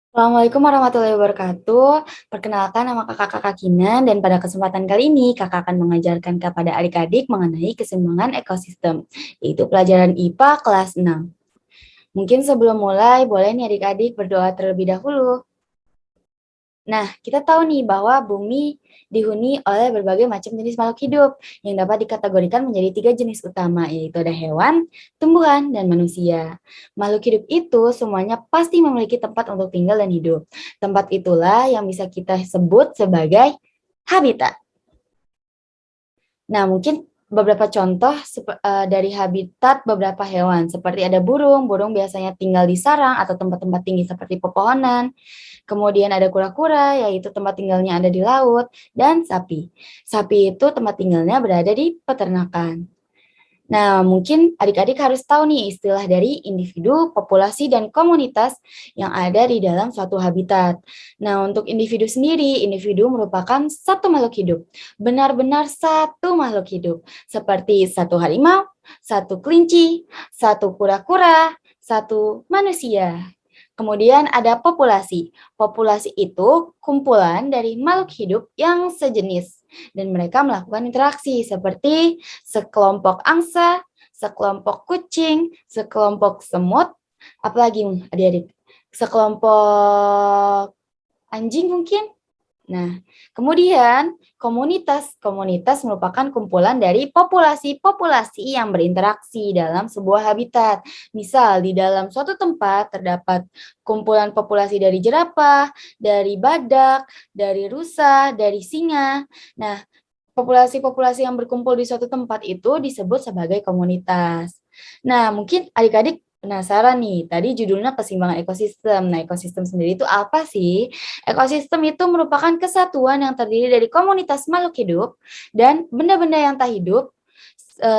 Assalamualaikum warahmatullahi wabarakatuh. Perkenalkan nama kakak Kinan dan pada kesempatan kali ini kakak akan mengajarkan kepada adik-adik mengenai keseimbangan ekosistem, yaitu pelajaran IPA kelas 6. Mungkin sebelum mulai, boleh nih adik-adik berdoa terlebih dahulu. Nah, kita tahu nih bahwa bumi dihuni oleh berbagai macam jenis makhluk hidup yang dapat dikategorikan menjadi tiga jenis utama, yaitu ada hewan, tumbuhan, dan manusia. Makhluk hidup itu semuanya pasti memiliki tempat untuk tinggal dan hidup. Tempat itulah yang bisa kita sebut sebagai habitat. Nah, mungkin beberapa contoh dari habitat beberapa hewan, seperti ada burung. Burung biasanya tinggal di sarang atau tempat-tempat tinggi seperti pepohonan. Kemudian ada kura-kura, yaitu tempat tinggalnya ada di laut, dan sapi. Sapi itu tempat tinggalnya berada di peternakan. Nah, mungkin adik-adik harus tahu nih istilah dari individu, populasi, dan komunitas yang ada di dalam suatu habitat. Nah, untuk individu sendiri, individu merupakan satu makhluk hidup. Benar-benar satu makhluk hidup. Seperti satu harimau, satu kelinci, satu kura-kura, satu manusia. Kemudian ada populasi. Populasi itu kumpulan dari makhluk hidup yang sejenis dan mereka melakukan interaksi seperti sekelompok angsa, sekelompok kucing, sekelompok semut, apalagi adik-adik, sekelompok anjing mungkin. Nah, kemudian komunitas merupakan kumpulan dari populasi-populasi yang berinteraksi dalam sebuah habitat. Misal, di dalam suatu tempat terdapat kumpulan populasi dari jerapah, dari badak, dari rusa, dari singa. Nah, populasi-populasi yang berkumpul di suatu tempat itu disebut sebagai komunitas. Nah, mungkin adik-adik penasaran nih, tadi judulnya keseimbangan ekosistem. Nah, ekosistem sendiri itu apa sih? Ekosistem itu merupakan kesatuan yang terdiri dari komunitas makhluk hidup dan benda-benda yang tak hidup,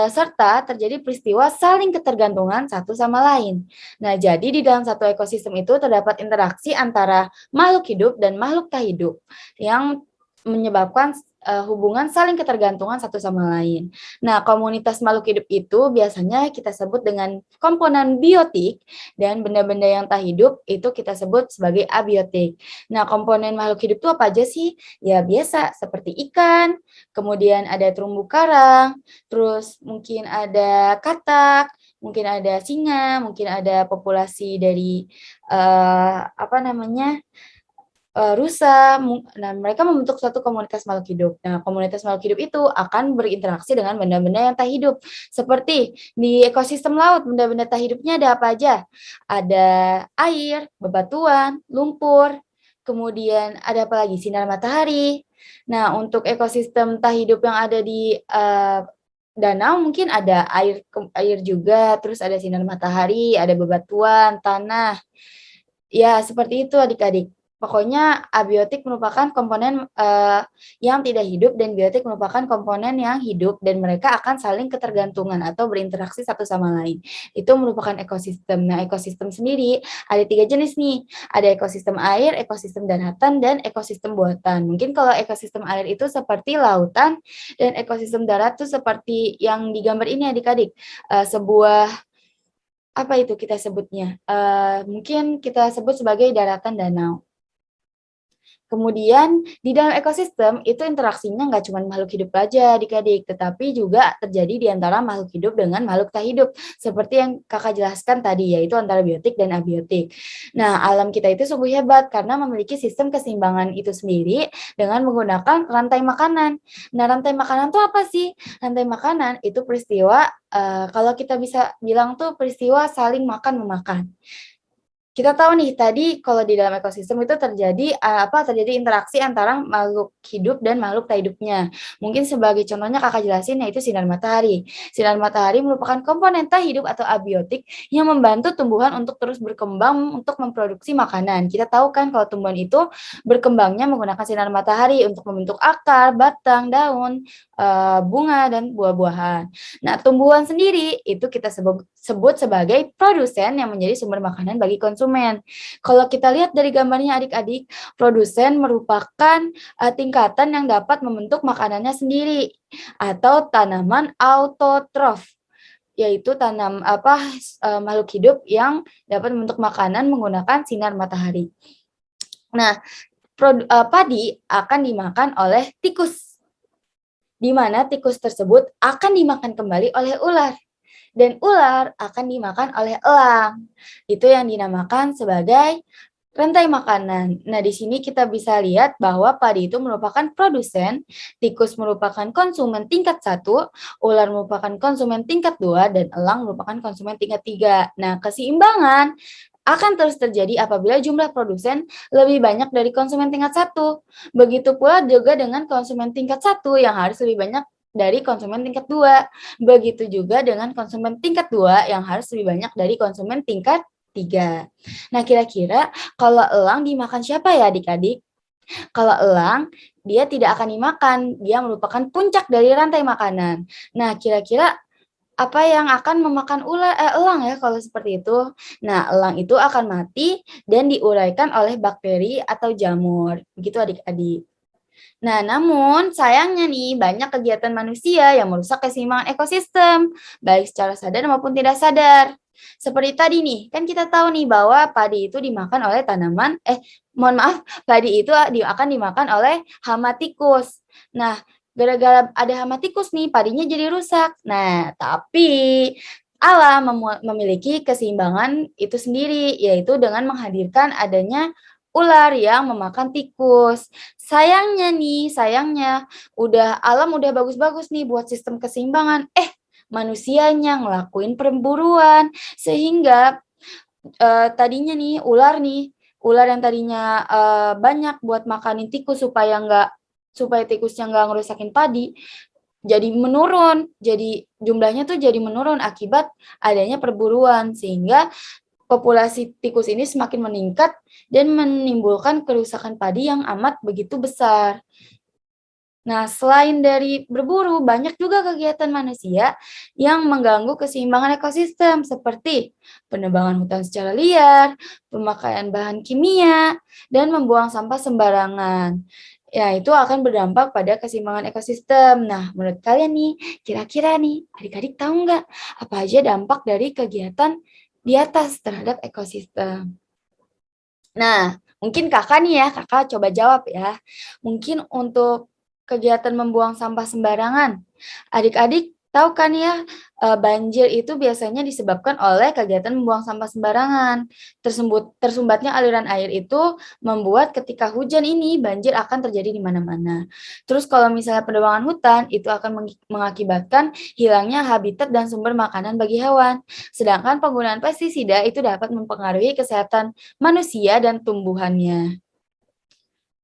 serta terjadi peristiwa saling ketergantungan satu sama lain. Nah, jadi di dalam satu ekosistem itu terdapat interaksi antara makhluk hidup dan makhluk tak hidup yang menyebabkan hubungan saling ketergantungan satu sama lain. Nah, komunitas makhluk hidup itu biasanya kita sebut dengan komponen biotik dan benda-benda yang tak hidup itu kita sebut sebagai abiotik. Nah, komponen makhluk hidup itu apa aja sih? Ya, biasa seperti ikan, kemudian ada terumbu karang, terus mungkin ada katak, mungkin ada singa, mungkin ada populasi dari apa namanya? Rusa, nah mereka membentuk suatu komunitas makhluk hidup. Nah, komunitas makhluk hidup itu akan berinteraksi dengan benda-benda yang tak hidup. Seperti di ekosistem laut, benda-benda tak hidupnya ada apa aja? Ada air, bebatuan, lumpur, kemudian ada apa lagi? Sinar matahari. Nah, untuk ekosistem tak hidup yang ada di danau mungkin ada air juga, terus ada sinar matahari, ada bebatuan, tanah. Ya, seperti itu adik-adik. Pokoknya abiotik merupakan komponen yang tidak hidup dan biotik merupakan komponen yang hidup dan mereka akan saling ketergantungan atau berinteraksi satu sama lain. Itu merupakan ekosistem. Nah, ekosistem sendiri ada tiga jenis nih. Ada ekosistem air, ekosistem daratan, dan ekosistem buatan. Mungkin kalau ekosistem air itu seperti lautan dan ekosistem darat itu seperti yang digambar ini adik-adik. Sebuah apa itu kita sebutnya? Mungkin kita sebut sebagai daratan danau. Kemudian di dalam ekosistem itu interaksinya nggak cuma makhluk hidup aja adik-adik, tetapi juga terjadi di antara makhluk hidup dengan makhluk tak hidup. Seperti yang kakak jelaskan tadi, yaitu antara biotik dan abiotik. Nah, alam kita itu sungguh hebat karena memiliki sistem keseimbangan itu sendiri dengan menggunakan rantai makanan. Nah, rantai makanan itu apa sih? Rantai makanan itu peristiwa, kalau kita bisa bilang tuh peristiwa saling makan-memakan. Kita tahu nih tadi kalau di dalam ekosistem itu terjadi terjadi interaksi antara makhluk hidup dan makhluk tak hidupnya. Mungkin sebagai contohnya kakak jelasin yaitu sinar matahari. Sinar matahari merupakan komponen tak hidup atau abiotik yang membantu tumbuhan untuk terus berkembang untuk memproduksi makanan. Kita tahu kan kalau tumbuhan itu berkembangnya menggunakan sinar matahari untuk membentuk akar, batang, daun, bunga dan buah-buahan. Nah, tumbuhan sendiri itu kita sebut sebagai produsen yang menjadi sumber makanan bagi konsumen. Kalau kita lihat dari gambarnya adik-adik, produsen merupakan tingkatan yang dapat membentuk makanannya sendiri atau tanaman autotrof, yaitu makhluk hidup yang dapat membentuk makanan menggunakan sinar matahari. Nah, padi akan dimakan oleh tikus, di mana tikus tersebut akan dimakan kembali oleh ular, dan ular akan dimakan oleh elang. Itu yang dinamakan sebagai rantai makanan. Nah, di sini kita bisa lihat bahwa padi itu merupakan produsen, tikus merupakan konsumen tingkat 1, ular merupakan konsumen tingkat 2, dan elang merupakan konsumen tingkat 3. Nah, keseimbangan akan terus terjadi apabila jumlah produsen lebih banyak dari konsumen tingkat 1. Begitu pula juga dengan konsumen tingkat 1 yang harus lebih banyak dari konsumen tingkat 2. Begitu juga dengan konsumen tingkat 2 yang harus lebih banyak dari konsumen tingkat 3. Nah, kira-kira kalau elang dimakan siapa ya adik-adik? Kalau elang, dia tidak akan dimakan, dia merupakan puncak dari rantai makanan. Nah, kira-kira apa yang akan memakan elang ya kalau seperti itu? Nah, elang itu akan mati dan diuraikan oleh bakteri atau jamur. Begitu adik-adik. Nah, namun sayangnya nih banyak kegiatan manusia yang merusak keseimbangan ekosistem, baik secara sadar maupun tidak sadar. Seperti tadi nih, kan kita tahu nih bahwa padi itu dimakan oleh mohon maaf, padi itu akan dimakan oleh hama tikus. Nah, gara-gara ada hama tikus nih, padinya jadi rusak. Nah, tapi alam memiliki keseimbangan itu sendiri, yaitu dengan menghadirkan adanya ular yang memakan tikus. Sayangnya alam udah bagus-bagus nih buat sistem keseimbangan. Manusianya ngelakuin perburuan sehingga ular yang tadinya banyak buat makanin tikus supaya tikusnya nggak ngerusakin padi, jadi menurun. Jadi jumlahnya tuh jadi menurun akibat adanya perburuan sehingga populasi tikus ini semakin meningkat dan menimbulkan kerusakan padi yang amat begitu besar. Nah, selain dari berburu, banyak juga kegiatan manusia yang mengganggu keseimbangan ekosistem seperti penebangan hutan secara liar, pemakaian bahan kimia, dan membuang sampah sembarangan. Ya, itu akan berdampak pada keseimbangan ekosistem. Nah, menurut kalian nih, kira-kira nih, adik-adik tahu nggak apa aja dampak dari kegiatan di atas terhadap ekosistem? Nah, mungkin kakak nih ya, kakak coba jawab ya. Mungkin untuk kegiatan membuang sampah sembarangan. Adik-adik tahu kan ya, banjir itu biasanya disebabkan oleh kegiatan membuang sampah sembarangan. Tersumbatnya aliran air itu membuat ketika hujan ini banjir akan terjadi di mana-mana. Terus kalau misalnya penebangan hutan, itu akan mengakibatkan hilangnya habitat dan sumber makanan bagi hewan. Sedangkan penggunaan pestisida itu dapat mempengaruhi kesehatan manusia dan tumbuhannya.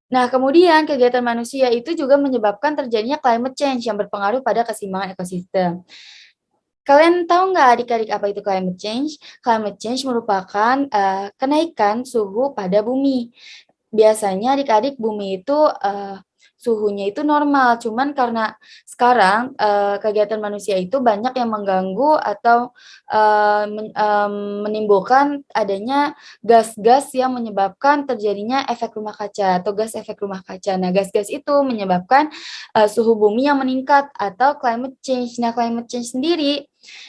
Nah, kemudian kegiatan manusia itu juga menyebabkan terjadinya climate change yang berpengaruh pada keseimbangan ekosistem. Kalian tahu nggak adik-adik apa itu climate change? Climate change merupakan kenaikan suhu pada bumi. Biasanya adik-adik bumi itu suhunya itu normal, cuman karena sekarang kegiatan manusia itu banyak yang mengganggu atau menimbulkan adanya gas-gas yang menyebabkan terjadinya efek rumah kaca atau gas efek rumah kaca. Nah, gas-gas itu menyebabkan suhu bumi yang meningkat atau climate change. Nah, climate change sendiri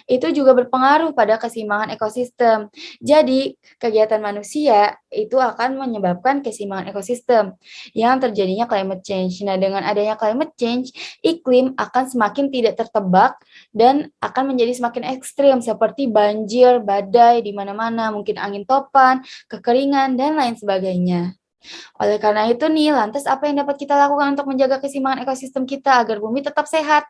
itu juga berpengaruh pada keseimbangan ekosistem. Jadi, kegiatan manusia itu akan menyebabkan keseimbangan ekosistem yang terjadinya climate change. Nah, dengan adanya climate change, iklim akan semakin tidak tertebak dan akan menjadi semakin ekstrim seperti banjir, badai di mana-mana, mungkin angin topan, kekeringan, dan lain sebagainya. Oleh karena itu nih, lantas apa yang dapat kita lakukan untuk menjaga keseimbangan ekosistem kita agar bumi tetap sehat?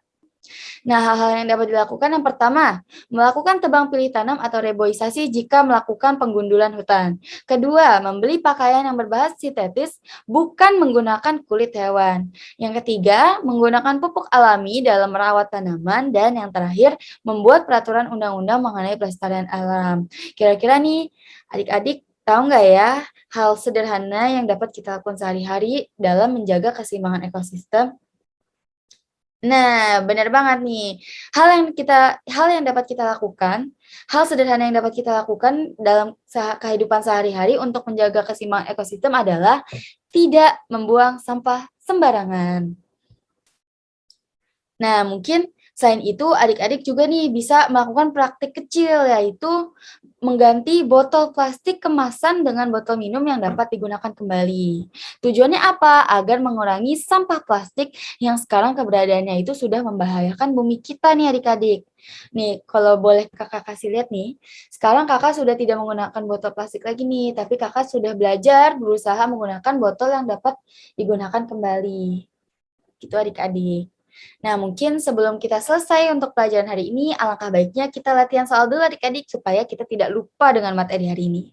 Nah, hal-hal yang dapat dilakukan yang pertama, melakukan tebang pilih tanam atau reboisasi jika melakukan penggundulan hutan. Kedua, membeli pakaian yang berbahan sintetis bukan menggunakan kulit hewan. Yang ketiga, menggunakan pupuk alami dalam merawat tanaman. Dan yang terakhir, membuat peraturan undang-undang mengenai pelestarian alam. Kira-kira nih, adik-adik tahu nggak ya hal sederhana yang dapat kita lakukan sehari-hari dalam menjaga keseimbangan ekosistem? Nah, benar banget nih. Hal yang dapat kita lakukan, hal sederhana yang dapat kita lakukan dalam kehidupan sehari-hari untuk menjaga keseimbangan ekosistem adalah tidak membuang sampah sembarangan. Nah, mungkin Selain itu, adik-adik juga nih bisa melakukan praktik kecil, yaitu mengganti botol plastik kemasan dengan botol minum yang dapat digunakan kembali. Tujuannya apa? Agar mengurangi sampah plastik yang sekarang keberadaannya itu sudah membahayakan bumi kita nih adik-adik. Nih, kalau boleh kakak kasih lihat nih, sekarang kakak sudah tidak menggunakan botol plastik lagi nih, tapi kakak sudah belajar berusaha menggunakan botol yang dapat digunakan kembali. Gitu adik-adik. Nah, mungkin sebelum kita selesai untuk pelajaran hari ini, alangkah baiknya kita latihan soal dulu adik-adik supaya kita tidak lupa dengan materi hari ini.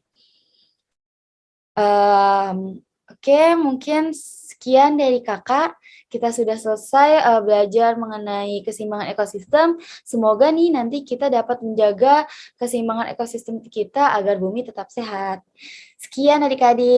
Oke, mungkin sekian dari kakak. Kita sudah selesai belajar mengenai keseimbangan ekosistem. Semoga nih nanti kita dapat menjaga keseimbangan ekosistem kita agar bumi tetap sehat. Sekian adik-adik.